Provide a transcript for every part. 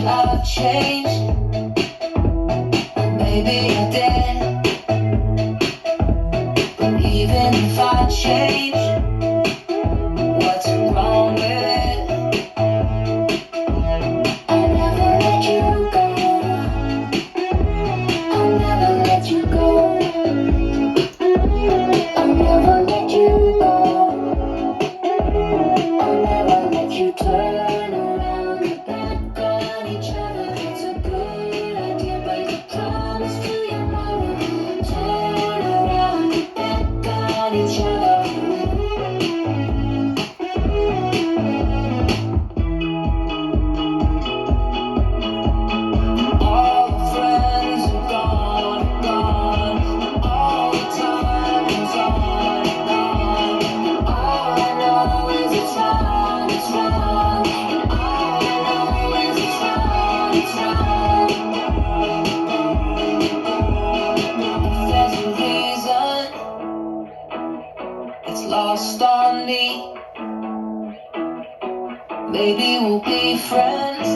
I've changed. Maybe I did. But even if I change, what's wrong with it? I'll never let you go. I'll never let you go. I'll never let you go. I'll never let you turn around your back on each other. It's a good idea, break a promise to your mother. Turn around your back on each other. All the friends are gone, gone. All the time is on and on. All I know is it's wrong, it's wrong. And all I know is it's wrong, it's wrong. If there's a reason, it's lost on me. Maybe we'll be friends.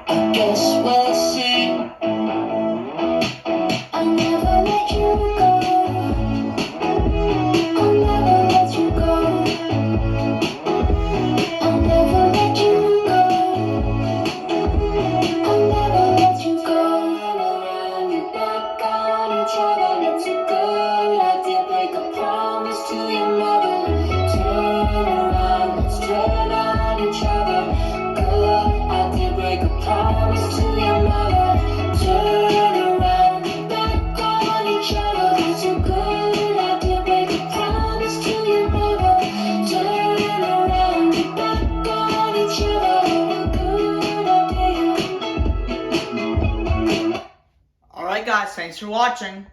I guess we'll see. I'll never let you go. I'll never let you go. I'll never let you go. I'll never let you go. Around your back on each other. It's a good idea. Break a promise to your mother. Turn around, let's turn on each other. Good idea. Break a promise to your mother. Turn around, get back on each other. It's a good idea. Break a promise to your mother. Turn around, get back on each other. Good idea. Alright guys, thanks for watching.